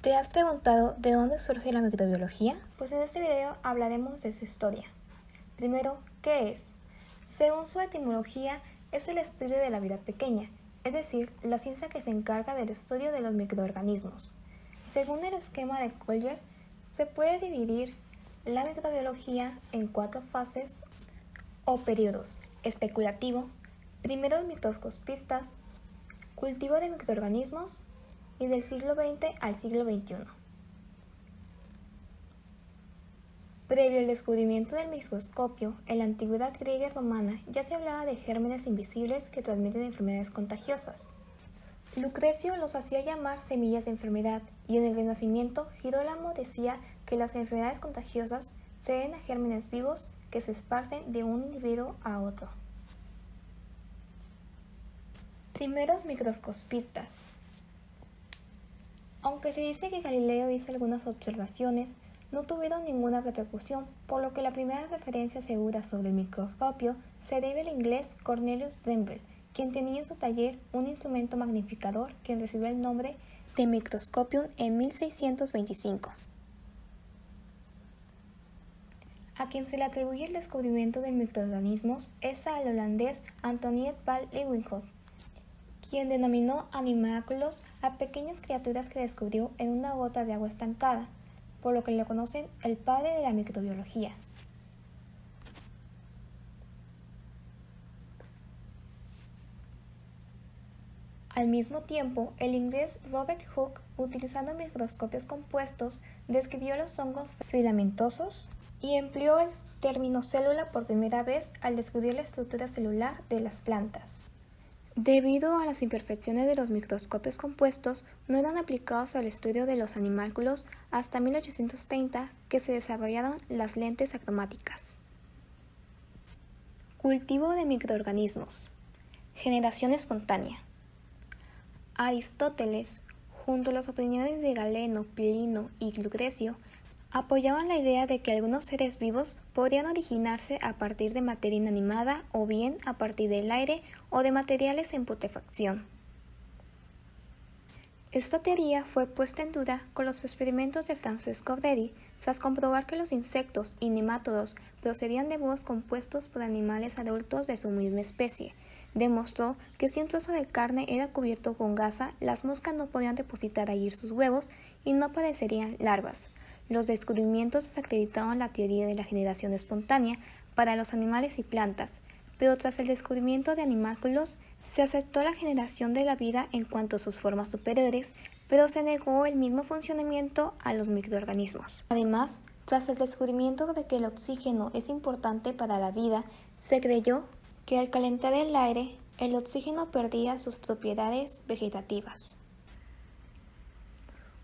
¿Te has preguntado de dónde surge la microbiología? Pues en este video hablaremos de su historia. Primero, ¿qué es? Según su etimología, es el estudio de la vida pequeña, es decir, la ciencia que se encarga del estudio de los microorganismos. Según el esquema de Collier, se puede dividir la microbiología en 4 fases o periodos: especulativo, primeros microscopistas, cultivo de microorganismos y del siglo XX al siglo XXI. Previo al descubrimiento del microscopio, en la antigüedad griega y romana ya se hablaba de gérmenes invisibles que transmiten enfermedades contagiosas. Lucrecio los hacía llamar semillas de enfermedad, y en el Renacimiento Girolamo decía que las enfermedades contagiosas se deben a gérmenes vivos que se esparcen de un individuo a otro. Primeros microscopistas. Aunque se dice que Galileo hizo algunas observaciones, no tuvieron ninguna repercusión, por lo que la primera referencia segura sobre el microscopio se debe al inglés Cornelius Drebbel, quien tenía en su taller un instrumento magnificador que recibió el nombre de microscopium en 1625. A quien se le atribuye el descubrimiento de microorganismos es al holandés Antonius van Leeuwenhoek, quien denominó animalculos a pequeñas criaturas que descubrió en una gota de agua estancada, por lo que lo conocen el padre de la microbiología. Al mismo tiempo, el inglés Robert Hooke, utilizando microscopios compuestos, describió los hongos filamentosos y empleó el término célula por primera vez al descubrir la estructura celular de las plantas. Debido a las imperfecciones de los microscopios compuestos, no eran aplicados al estudio de los animálculos hasta 1830, que se desarrollaron las lentes acromáticas. Cultivo de microorganismos. Generación espontánea. Aristóteles, junto a las opiniones de Galeno, Plinio y Lucrecio, apoyaban la idea de que algunos seres vivos podrían originarse a partir de materia inanimada o bien a partir del aire o de materiales en putrefacción. Esta teoría fue puesta en duda con los experimentos de Francesco Redi, tras comprobar que los insectos y nemátodos procedían de huevos compuestos por animales adultos de su misma especie. Demostró que si un trozo de carne era cubierto con gasa, las moscas no podían depositar allí sus huevos y no parecerían larvas. Los descubrimientos desacreditaron la teoría de la generación espontánea para los animales y plantas, pero tras el descubrimiento de animálculos se aceptó la generación de la vida en cuanto a sus formas superiores, pero se negó el mismo funcionamiento a los microorganismos. Además, tras el descubrimiento de que el oxígeno es importante para la vida, se creyó que al calentar el aire, el oxígeno perdía sus propiedades vegetativas.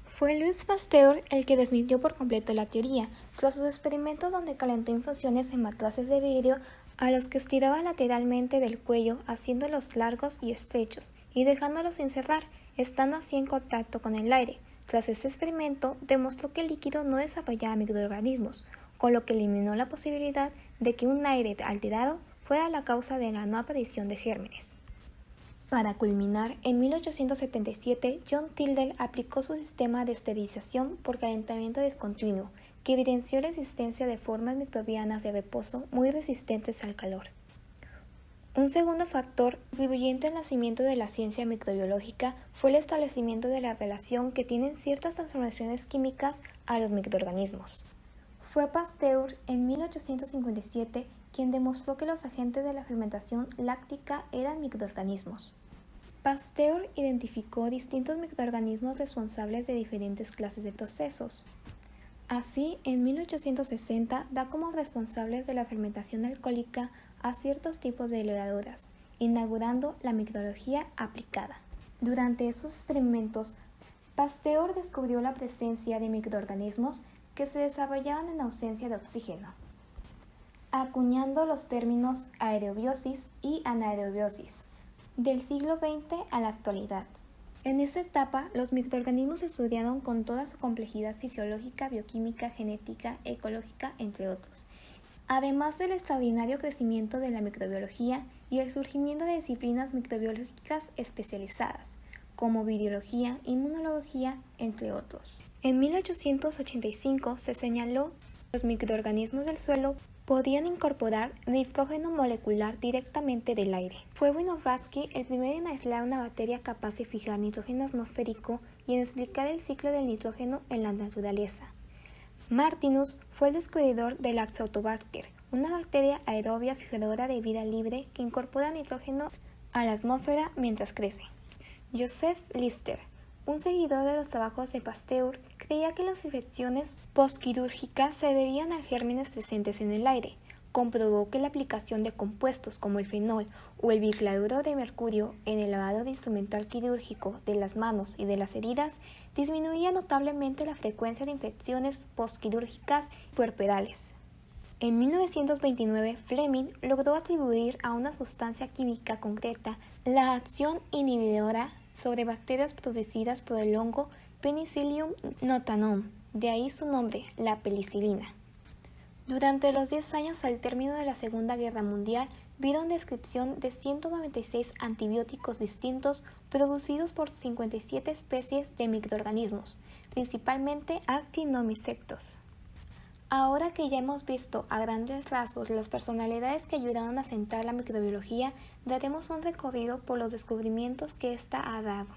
Fue Louis Pasteur el que desmintió por completo la teoría, tras sus experimentos donde calentó infusiones en matraces de vidrio a los que estiraba lateralmente del cuello, haciéndolos largos y estrechos, y dejándolos sin cerrar, estando así en contacto con el aire. Tras este experimento, demostró que el líquido no desarrollaba microorganismos, con lo que eliminó la posibilidad de que un aire alterado fuera la causa de la no aparición de gérmenes. Para culminar, en 1877, John Tyndall aplicó su sistema de esterilización por calentamiento discontinuo, que evidenció la existencia de formas microbianas de reposo muy resistentes al calor. Un segundo factor contribuyente al nacimiento de la ciencia microbiológica fue el establecimiento de la relación que tienen ciertas transformaciones químicas a los microorganismos. Fue Pasteur, en 1857, quien demostró que los agentes de la fermentación láctica eran microorganismos. Pasteur identificó distintos microorganismos responsables de diferentes clases de procesos. Así, en 1860 da como responsables de la fermentación alcohólica a ciertos tipos de levaduras, inaugurando la microbiología aplicada. Durante estos experimentos, Pasteur descubrió la presencia de microorganismos que se desarrollaban en ausencia de oxígeno, acuñando los términos aerobiosis y anaerobiosis, del siglo XX a la actualidad. En esta etapa, los microorganismos se estudiaron con toda su complejidad fisiológica, bioquímica, genética, ecológica, entre otros, además del extraordinario crecimiento de la microbiología y el surgimiento de disciplinas microbiológicas especializadas, como virología, inmunología, entre otros. En 1885 se señaló que los microorganismos del suelo podían incorporar nitrógeno molecular directamente del aire. Fue Winogradsky el primero en aislar una bacteria capaz de fijar nitrógeno atmosférico y en explicar el ciclo del nitrógeno en la naturaleza. Martinus fue el descubridor del Azotobacter, una bacteria aerobia fijadora de vida libre que incorpora nitrógeno a la atmósfera mientras crece. Joseph Lister, un seguidor de los trabajos de Pasteur, creía que las infecciones postquirúrgicas se debían a gérmenes presentes en el aire. Comprobó que la aplicación de compuestos como el fenol o el bicloruro de mercurio en el lavado de instrumental quirúrgico de las manos y de las heridas disminuía notablemente la frecuencia de infecciones postquirúrgicas puerperales. En 1929, Fleming logró atribuir a una sustancia química concreta la acción inhibidora sobre bacterias producidas por el hongo Penicillium notatum, de ahí su nombre, la penicilina. Durante los 10 años al término de la Segunda Guerra Mundial, vieron descripción de 196 antibióticos distintos producidos por 57 especies de microorganismos, principalmente actinomycetos. Ahora que ya hemos visto a grandes rasgos las personalidades que ayudaron a sentar la microbiología, daremos un recorrido por los descubrimientos que ésta ha dado.